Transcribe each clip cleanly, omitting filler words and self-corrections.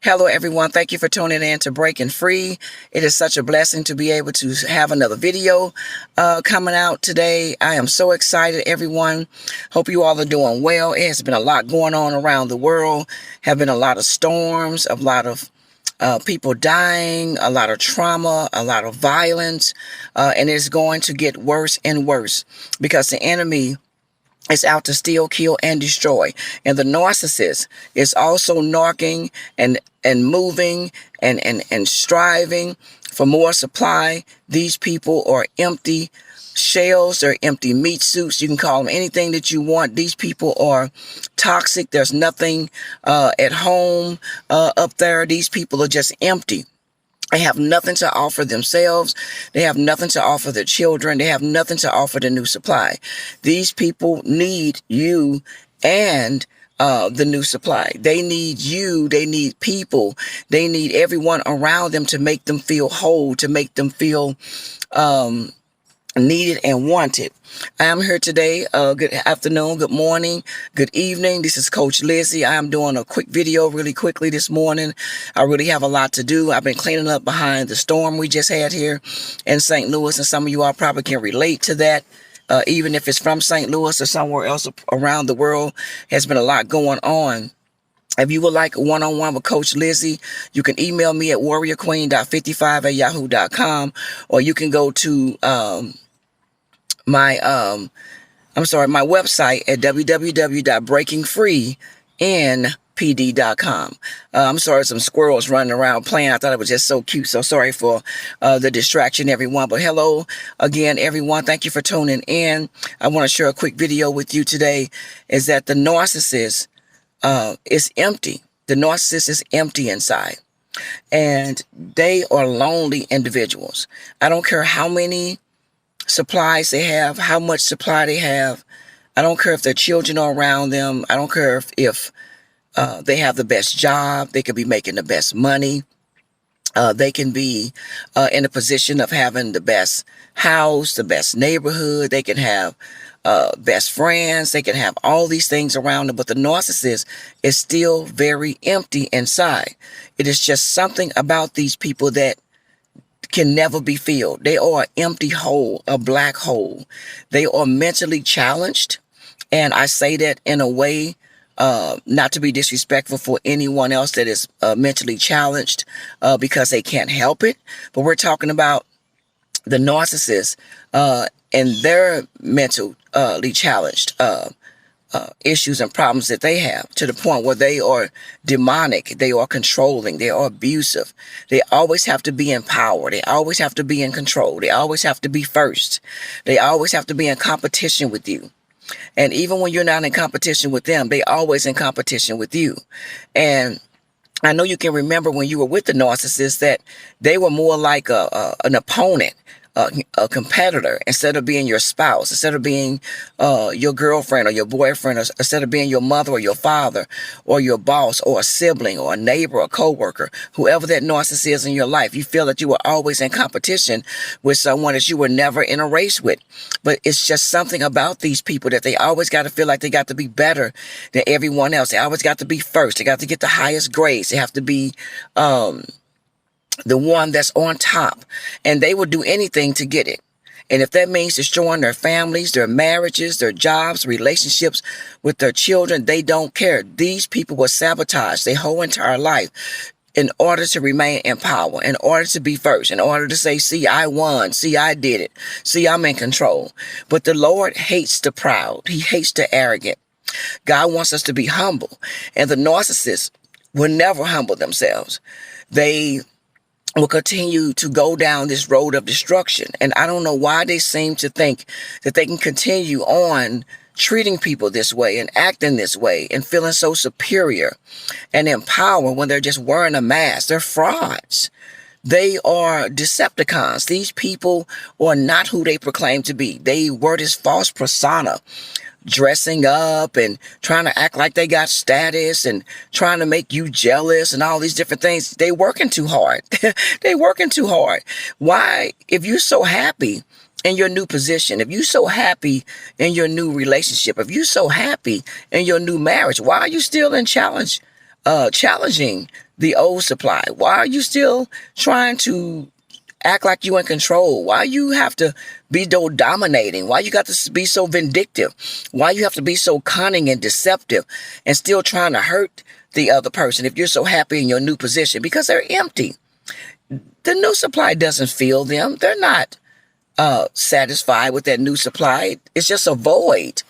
Hello, everyone. Thank you for tuning in to Breaking Free. It is such a blessing to be able to have another video coming out today. I am so excited, everyone. Hope you all are doing well. It has been a lot going on around the world. Have been a lot of storms, a lot of people dying, a lot of trauma, a lot of violence, and it's going to get worse and worse because the enemy is out to steal, kill, and destroy. And the narcissist is also narking and moving and striving for more supply. These people are empty shells. They're empty meat suits. You can call them anything that you want. These people are toxic. There's nothing at home up there. These people are just empty. They have nothing to offer themselves. They have nothing to offer their children. They have nothing to offer the new supply. These people need you and the new supply. They need you. They need people. They need everyone around them to make them feel whole, to make them feel needed and wanted. I am here today. Good afternoon, good morning, good evening. This is Coach Lizzie. I am doing a quick video really quickly this morning. I really have a lot to do. I've been cleaning up behind the storm we just had here in St. Louis, and some of you all probably can relate to that. Even if it's from St. Louis or somewhere else around the world, has been a lot going on. If you would like a one-on-one with Coach Lizzie, you can email me at warriorqueen.55@yahoo.com, or you can go to my website at www.breakingfreenpd.com. I'm sorry, some squirrels running around playing. I thought it was just so cute. So sorry for the distraction, everyone. But hello again, everyone. Thank you for tuning in. I want to share a quick video with you today. Is that the narcissist is empty. The narcissist is empty inside. And they are lonely individuals. I don't care how many supplies they have, how much supply they have. I don't care if their children are around them. I don't care if they have the best job. They could be making the best money. They can be in a position of having the best house, the best neighborhood. They can have best friends. They can have all these things around them. But the narcissist is still very empty inside. It is just something about these people that can never be filled. They are an empty hole, a black hole. They are mentally challenged. And I say that in a way, not to be disrespectful for anyone else that is mentally challenged because they can't help it. But we're talking about the narcissist and their mentally challenged issues and problems that they have, to the point where they are demonic, they are controlling, they are abusive. They always have to be in power. They always have to be in control. They always have to be first. They always have to be in competition with you. And even when you're not in competition with them, they always in competition with you. And I know you can remember when you were with the narcissist that they were more like an opponent, a competitor, instead of being your spouse, instead of being your girlfriend or your boyfriend, or instead of being your mother or your father or your boss or a sibling or a neighbor or coworker, whoever that narcissist is in your life. You feel that you were always in competition with someone that you were never in a race with. But it's just something about these people that they always got to feel like they got to be better than everyone else. They always got to be first. They got to get the highest grades. They have to be the one that's on top, and they will do anything to get it. And if that means destroying their families, their marriages, their jobs, relationships with their children, they don't care. These people will sabotage their whole entire life in order to remain in power, in order to be first, in order to say, see, I won, see, I did it, see, I'm in control. But the Lord hates the proud. He hates the arrogant. God wants us to be humble, and the narcissists will never humble themselves. They will continue to go down this road of destruction. And I don't know why they seem to think that they can continue on treating people this way and acting this way and feeling so superior and in power when they're just wearing a mask. They're frauds. They are Decepticons. These people are not who they proclaim to be. They were this false persona, dressing up and trying to act like they got status and trying to make you jealous and all these different things. They working too hard. They working too hard. Why? If you're so happy in your new position, if you're so happy in your new relationship, if you're so happy in your new marriage, why are you still in challenge challenging the old supply? Why are you still trying to act like you in control? Why you have to be so dominating? Why you got to be so vindictive? Why you have to be so cunning and deceptive and still trying to hurt the other person if you're so happy in your new position? Because they're empty. The new supply doesn't fill them. They're not satisfied with that new supply. It's just a void.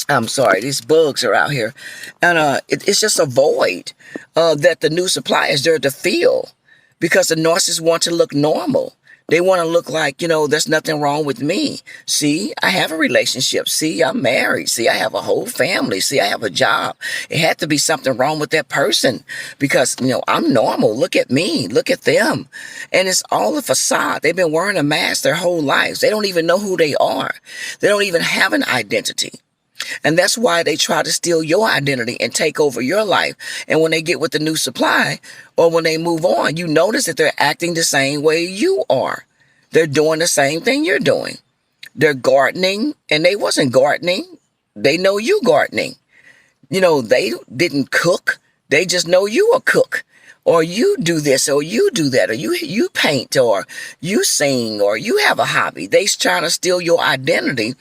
I'm sorry, these bugs are out here. And it's just a void that the new supply is there to fill. Because the narcissists want to look normal. They want to look like, there's nothing wrong with me. See, I have a relationship. See, I'm married. See, I have a whole family. See, I have a job. It had to be something wrong with that person because, I'm normal. Look at me. Look at them. And it's all a facade. They've been wearing a mask their whole lives. They don't even know who they are. They don't even have an identity. And that's why they try to steal your identity and take over your life. And when they get with the new supply or when they move on, you notice that they're acting the same way you are. They're doing the same thing you're doing. They're gardening and they wasn't gardening. They know you gardening. They didn't cook. They just know you a cook. Or you do this or you do that or you paint or you sing or you have a hobby. They're trying to steal your identity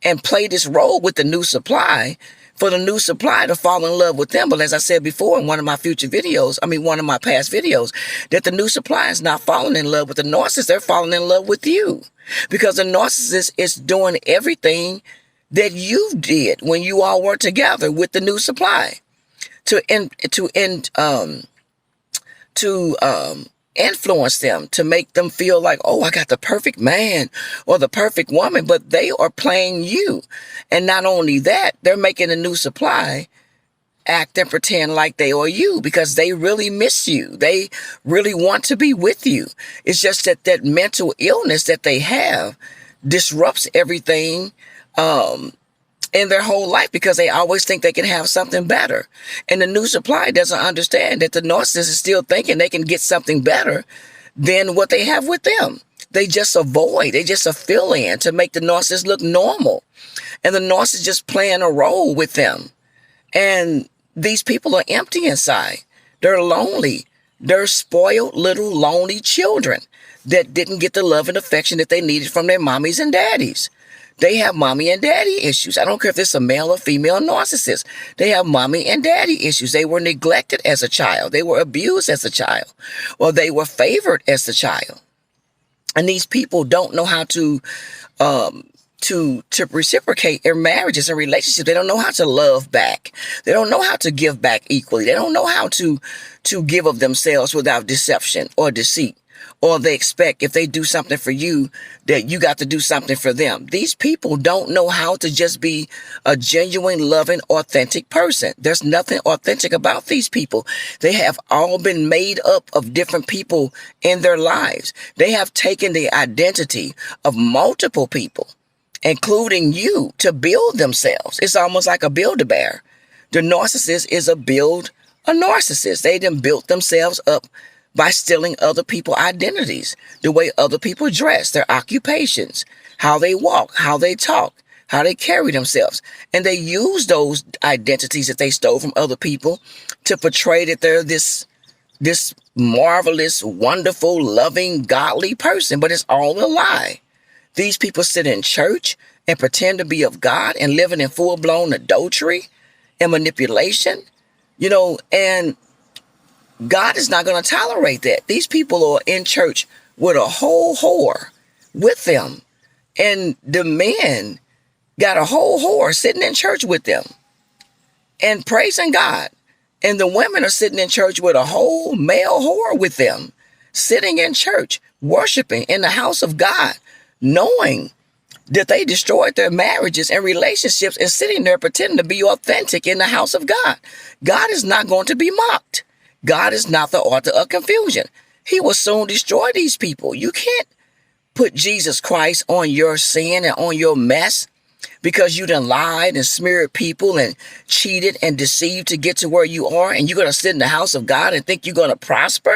and play this role with the new supply for the new supply to fall in love with them. But as I said before in one of my past videos, that the new supply is not falling in love with the narcissist. They're falling in love with you because the narcissist is doing everything that you did when you all were together with the new supply to influence them, to make them feel like, oh, I got the perfect man or the perfect woman, but they are playing you. And not only that, they're making a new supply act and pretend like they are you because they really miss you. They really want to be with you. It's just that mental illness that they have disrupts everything in their whole life because they always think they can have something better. And the new supply doesn't understand that the narcissist is still thinking they can get something better than what they have with them. They just avoid. They just a fill-in to make the narcissist look normal. And the narcissist just playing a role with them. And these people are empty inside. They're lonely. They're spoiled little lonely children that didn't get the love and affection that they needed from their mommies and daddies. They have mommy and daddy issues. I don't care if it's a male or female narcissist. They have mommy and daddy issues. They were neglected as a child. They were abused as a child. Or they were favored as a child. And these people don't know how to reciprocate in marriages and relationships. They don't know how to love back. They don't know how to give back equally. They don't know how to give of themselves without deception or deceit. Or they expect if they do something for you, that you got to do something for them. These people don't know how to just be a genuine, loving, authentic person. There's nothing authentic about these people. They have all been made up of different people in their lives. They have taken the identity of multiple people, including you, to build themselves. It's almost like a Build-A-Bear. The narcissist is a narcissist. They done built themselves up by stealing other people's identities, the way other people dress, their occupations, how they walk, how they talk, how they carry themselves. And they use those identities that they stole from other people to portray that they're this marvelous, wonderful, loving, godly person. But it's all a lie. These people sit in church and pretend to be of God and living in full-blown adultery and manipulation, and God is not going to tolerate that. These people are in church with a whole whore with them. And the men got a whole whore sitting in church with them and praising God. And the women are sitting in church with a whole male whore with them, sitting in church, worshiping in the house of God, knowing that they destroyed their marriages and relationships and sitting there pretending to be authentic in the house of God. God is not going to be mocked. God is not the author of confusion. He will soon destroy these people. You can't put Jesus Christ on your sin and on your mess because you done lied and smeared people and cheated and deceived to get to where you are, and you're going to sit in the house of God and think you're going to prosper.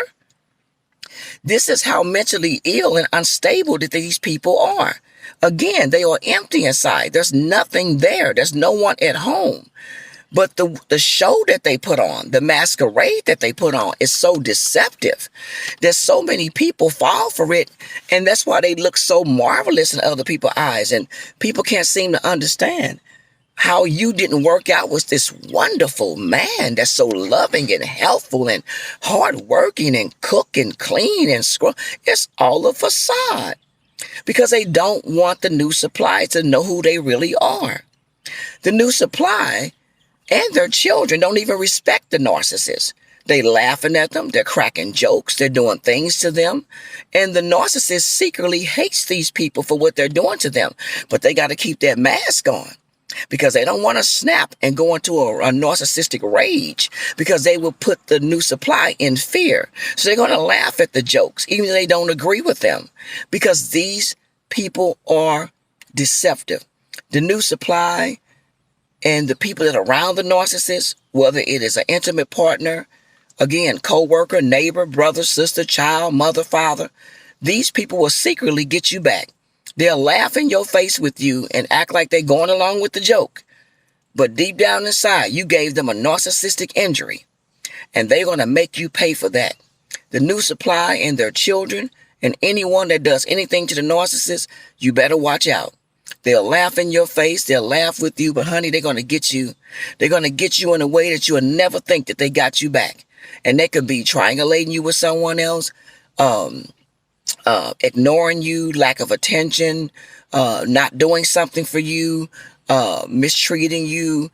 This is how mentally ill and unstable that these people are. Again, they are empty inside. There's nothing there. There's no one at home. But the show that they put on, the masquerade that they put on is so deceptive. There's so many people fall for it. And that's why they look so marvelous in other people's eyes. And people can't seem to understand how you didn't work out with this wonderful man that's so loving and helpful and hardworking and cook and clean and scrub. It's all a facade because they don't want the new supply to know who they really are. The new supply and their children don't even respect the narcissist. They laughing at them. They're cracking jokes. They're doing things to them. And the narcissist secretly hates these people for what they're doing to them. But they got to keep that mask on because they don't want to snap and go into a narcissistic rage because they will put the new supply in fear. So they're going to laugh at the jokes, even if they don't agree with them, because these people are deceptive. The new supply and the people that are around the narcissist, whether it is an intimate partner, again, co-worker, neighbor, brother, sister, child, mother, father, these people will secretly get you back. They'll laugh in your face with you and act like they're going along with the joke. But deep down inside, you gave them a narcissistic injury, and they're going to make you pay for that. The new supply and their children and anyone that does anything to the narcissist, you better watch out. They'll laugh in your face. They'll laugh with you. But, honey, they're going to get you. They're going to get you in a way that you will never think that they got you back. And they could be triangulating you with someone else, ignoring you, lack of attention, not doing something for you, mistreating you,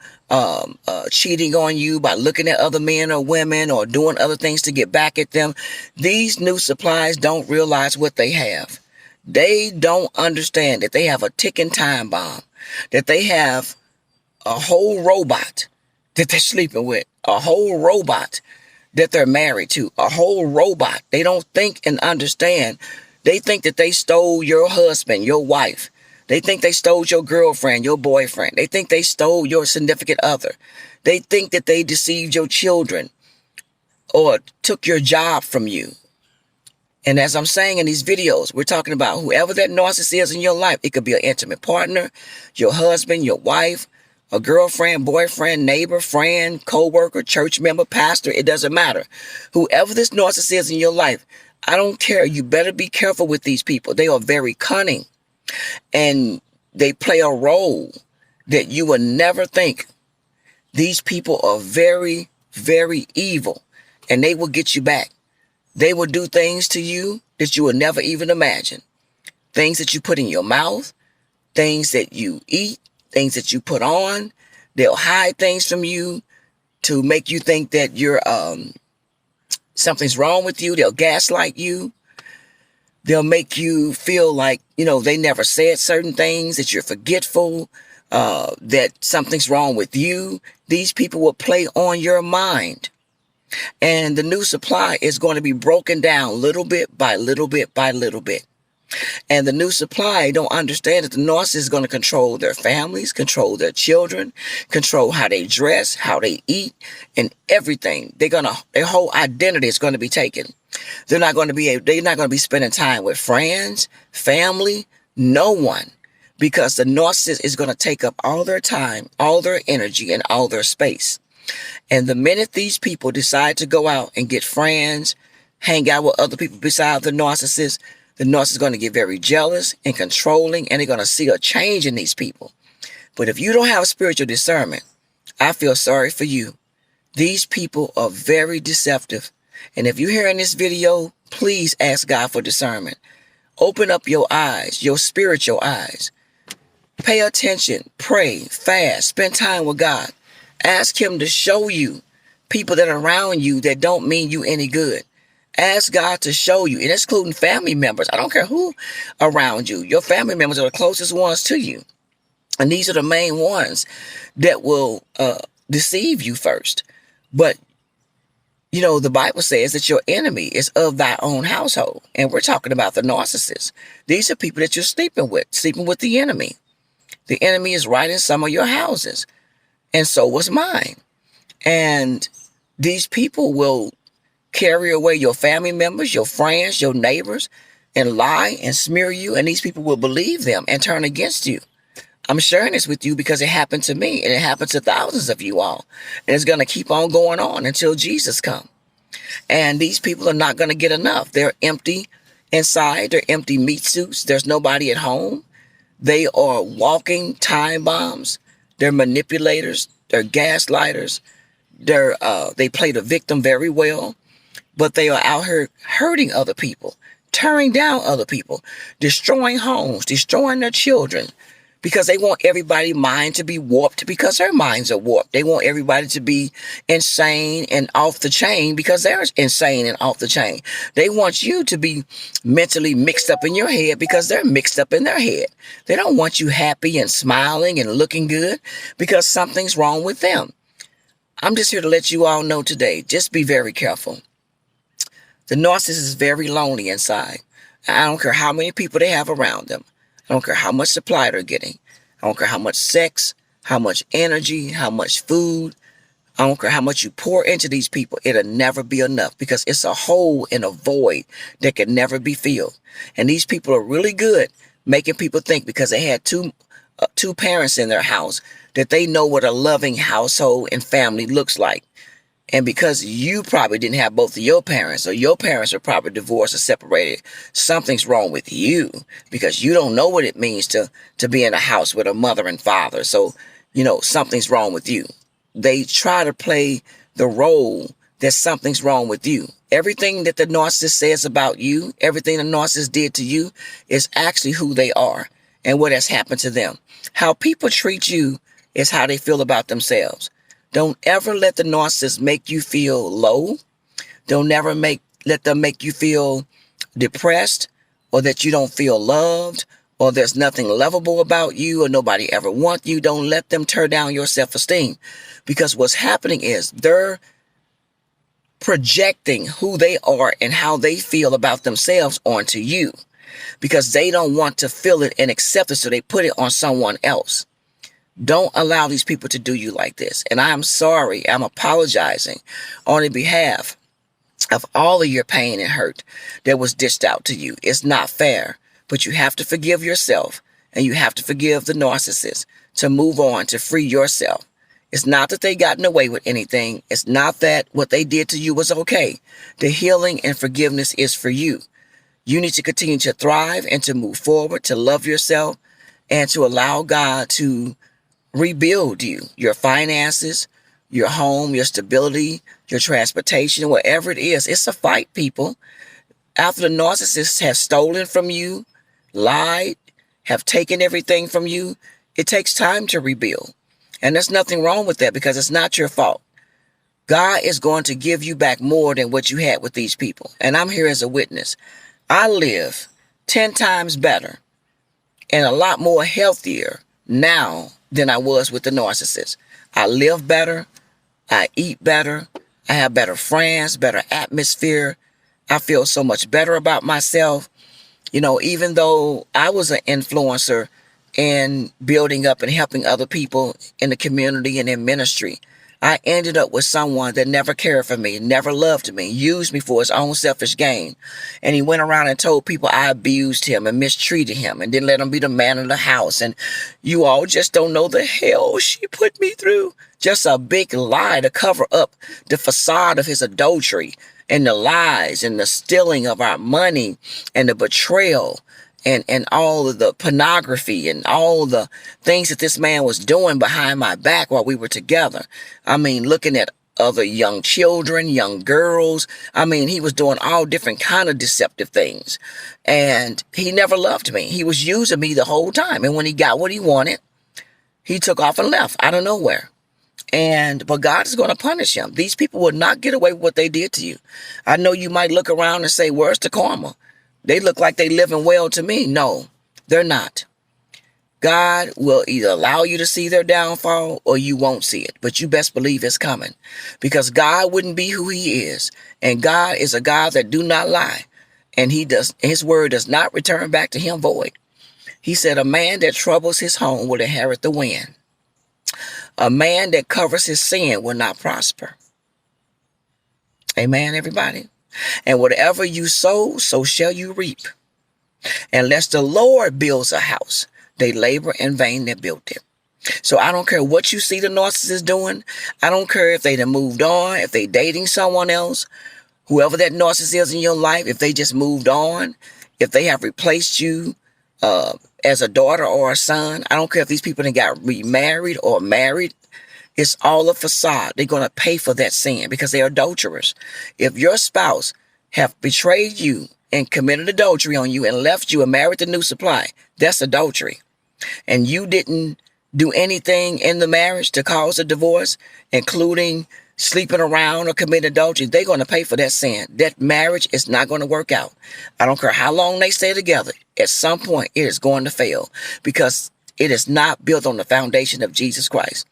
cheating on you by looking at other men or women or doing other things to get back at them. These new supplies don't realize what they have. They don't understand that they have a ticking time bomb, that they have a whole robot that they're sleeping with, a whole robot that they're married to, a whole robot. They don't think and understand. They think that they stole your husband, your wife. They think they stole your girlfriend, your boyfriend. They think they stole your significant other. They think that they deceived your children or took your job from you. And as I'm saying in these videos, we're talking about whoever that narcissist is in your life. It could be an intimate partner, your husband, your wife, a girlfriend, boyfriend, neighbor, friend, co-worker, church member, pastor. It doesn't matter. Whoever this narcissist is in your life, I don't care. You better be careful with these people. They are very cunning and they play a role that you would never think. These people are very, very evil and they will get you back. They will do things to you that you will never even imagine. Things that you put in your mouth, things that you eat, things that you put on. They'll hide things from you to make you think that you're something's wrong with you. They'll gaslight you. They'll make you feel like, they never said certain things, that you're forgetful, that something's wrong with you. These people will play on your mind. And the new supply is going to be broken down little bit by little bit by little bit. And the new supply don't understand that the narcissist is going to control their families, control their children, control how they dress, how they eat, and everything. Their whole identity is going to be taken. They're not going to be spending time with friends, family, no one, because the narcissist is going to take up all their time, all their energy, and all their space. And the minute these people decide to go out and get friends, hang out with other people besides the narcissist is going to get very jealous and controlling, and they're going to see a change in these people. But if you don't have spiritual discernment, I feel sorry for you. These people are very deceptive. And if you're hearing this video, please ask God for discernment. Open up your eyes, your spiritual eyes. Pay attention, pray, fast, spend time with God. Ask him to show you people that are around you that don't mean you any good. Ask God to show you, and that's including family members. I don't care who around you. Your family members are the closest ones to you. And these are the main ones that will deceive you first. But, the Bible says that your enemy is of thy own household. And we're talking about the narcissist. These are people that you're sleeping with the enemy. The enemy is right in some of your houses. And so was mine. And these people will carry away your family members, your friends, your neighbors, and lie and smear you. And these people will believe them and turn against you. I'm sharing this with you because it happened to me, and it happened to thousands of you all. And it's going to keep on going on until Jesus comes. And these people are not going to get enough. They're empty inside. They're empty meat suits. There's nobody at home. They are walking time bombs. They're manipulators. They're gaslighters. They play the victim very well, but they are out here hurting other people, tearing down other people, destroying homes, destroying their children, because they want everybody's mind to be warped because their minds are warped. They want everybody to be insane and off the chain because they're insane and off the chain. They want you to be mentally mixed up in your head because they're mixed up in their head. They don't want you happy and smiling and looking good because something's wrong with them. I'm just here to let you all know today, just be very careful. The narcissist is very lonely inside. I don't care how many people they have around them. I don't care how much supply they're getting. I don't care how much sex, how much energy, how much food. I don't care how much you pour into these people. It'll never be enough because it's a hole in a void that can never be filled. And these people are really good making people think because they had two parents in their house that they know what a loving household and family looks like. And because you probably didn't have both of your parents, or your parents are probably divorced or separated, something's wrong with you because you don't know what it means to be in a house with a mother and father. So, something's wrong with you. They try to play the role that something's wrong with you. Everything that the narcissist says about you, everything the narcissist did to you is actually who they are and what has happened to them. How people treat you is how they feel about themselves. Don't ever let the narcissist make you feel low. Don't ever let them make you feel depressed or that you don't feel loved or there's nothing lovable about you or nobody ever wants you. Don't let them tear down your self-esteem because what's happening is they're projecting who they are and how they feel about themselves onto you because they don't want to feel it and accept it, so they put it on someone else. Don't allow these people to do you like this. And I'm sorry. I'm apologizing on the behalf of all of your pain and hurt that was dished out to you. It's not fair, but you have to forgive yourself and you have to forgive the narcissist to move on, to free yourself. It's not that they gotten away with anything. It's not that what they did to you was okay. The healing and forgiveness is for you. You need to continue to thrive and to move forward, to love yourself and to allow God to rebuild you, your finances, your home, your stability, your transportation, whatever it is. It's a fight, people. After the narcissists have stolen from you, lied, have taken everything from you, it takes time to rebuild. And there's nothing wrong with that because it's not your fault. God is going to give you back more than what you had with these people. And I'm here as a witness. I live 10 times better and a lot more healthier now than I was with the narcissist. I live better. I eat better. I have better friends, better atmosphere. I feel so much better about myself. Even though I was an influencer in building up and helping other people in the community and in ministry, I ended up with someone that never cared for me, never loved me, used me for his own selfish gain. And he went around and told people I abused him and mistreated him and didn't let him be the man of the house. And you all just don't know the hell she put me through. Just a big lie to cover up the facade of his adultery and the lies and the stealing of our money and the betrayal. And all of the pornography and all the things that this man was doing behind my back while we were together. I mean, looking at other young children, young girls. I mean, he was doing all different kind of deceptive things. And he never loved me. He was using me the whole time. And when he got what he wanted, he took off and left out of nowhere. But God is going to punish him. These people will not get away with what they did to you. I know you might look around and say, where's the karma? They look like they living well to me. No, they're not. God will either allow you to see their downfall or you won't see it. But you best believe it's coming because God wouldn't be who he is. And God is a God that do not lie. And his word does not return back to him void. He said, a man that troubles his home will inherit the wind. A man that covers his sin will not prosper. Amen, everybody. And whatever you sow, so shall you reap. Unless the Lord builds a house, They labor in vain that built it. So I don't care what you see the narcissist doing. I don't care if they done moved on, if they dating someone else, whoever that narcissist is in your life, if they just moved on, if they have replaced you as a daughter or a son. I don't care if these people done got remarried or married. It's all a facade. They're going to pay for that sin because they're adulterers. If your spouse have betrayed you and committed adultery on you and left you and married the new supply, that's adultery. And you didn't do anything in the marriage to cause a divorce, including sleeping around or committing adultery, they're going to pay for that sin. That marriage is not going to work out. I don't care how long they stay together. At some point, it is going to fail because it is not built on the foundation of Jesus Christ.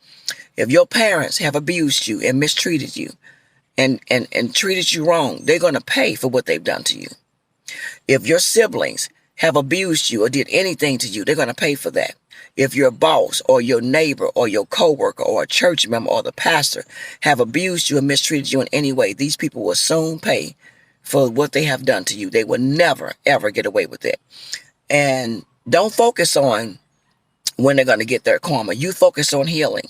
If your parents have abused you and mistreated you and treated you wrong, they're going to pay for what they've done to you. If your siblings have abused you or did anything to you, they're going to pay for that. If your boss or your neighbor or your coworker or a church member or the pastor have abused you and mistreated you in any way, these people will soon pay for what they have done to you. They will never, ever get away with it. And don't focus on when they're going to get their karma. You focus on healing.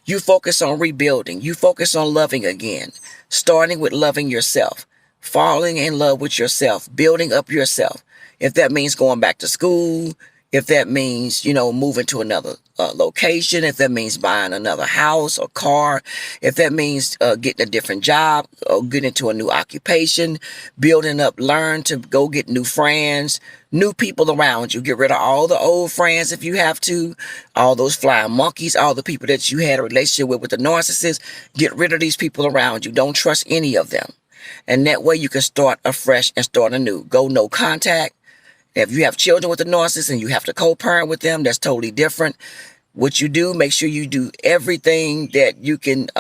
You focus on rebuilding. You focus on loving again, starting with loving yourself, falling in love with yourself, building up yourself. If that means going back to school, if that means, moving to another location, if that means buying another house or car, if that means getting a different job or getting into a new occupation, building up, learn to go get new friends, new people around you. Get rid of all the old friends if you have to, all those flying monkeys, all the people that you had a relationship with the narcissist. Get rid of these people around you. Don't trust any of them. And that way you can start afresh and start anew. Go no contact. If you have children with a narcissist and you have to co-parent with them, that's totally different. What you do, make sure you do everything that you can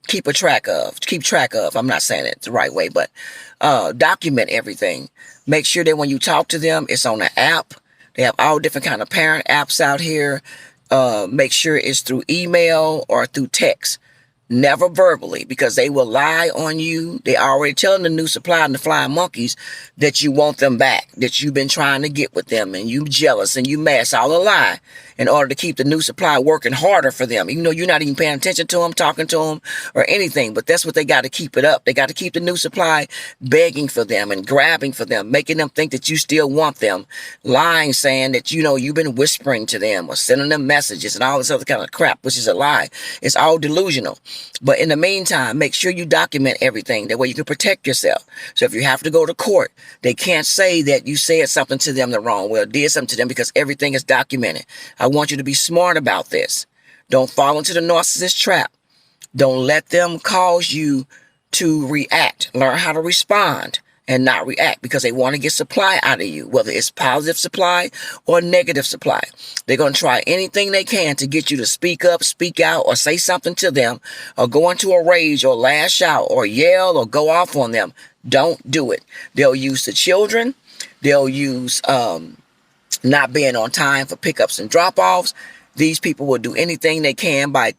keep track of. I'm not saying it the right way, but document everything. Make sure that when you talk to them, it's on an app. They have all different kind of parent apps out here. Make sure it's through email or through text. Never verbally, because they will lie on you. They already telling the new supply and the flying monkeys that you want them back, that you've been trying to get with them, and you jealous and you mad. It's all a lie in order to keep the new supply working harder for them, even though you're not even paying attention to them, talking to them, or anything. But that's what they got to keep it up. They got to keep the new supply begging for them and grabbing for them, making them think that you still want them, lying, saying that, you've been whispering to them or sending them messages and all this other kind of crap, which is a lie. It's all delusional. But in the meantime, make sure you document everything. That way you can protect yourself. So if you have to go to court, they can't say that you said something to them the wrong way or did something to them, because everything is documented. I want you to be smart about this. Don't fall into the narcissist trap. Don't let them cause you to react. Learn how to respond and not react, because they want to get supply out of you, whether it's positive supply or negative supply. They're going to try anything they can to get you to speak up, speak out, or say something to them, or go into a rage or lash out or yell or go off on them. Don't do it. They'll use the children. They'll use not being on time for pickups and drop-offs. These people will do anything they can by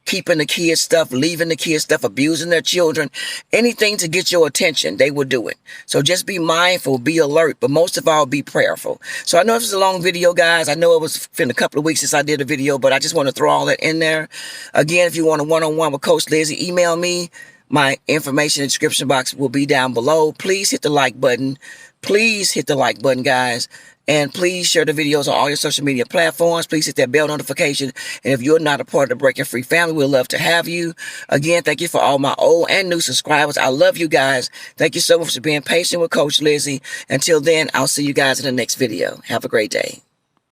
keeping the kids' stuff, leaving the kids' stuff, abusing their children, anything to get your attention, they will do it. So just be mindful, be alert, but most of all, be prayerful. So I know this is a long video, guys. I know it was been a couple of weeks since I did a video, but I just want to throw all that in there. Again, if you want a one-on-one with Coach Lizzie, email me. My information in the description box will be down below. Please hit the like button. Please hit the like button, guys. And please share the videos on all your social media platforms. Please hit that bell notification. And if you're not a part of the Breaking Free family, we'd love to have you. Again, thank you for all my old and new subscribers. I love you guys. Thank you so much for being patient with Coach Lizzie. Until then, I'll see you guys in the next video. Have a great day.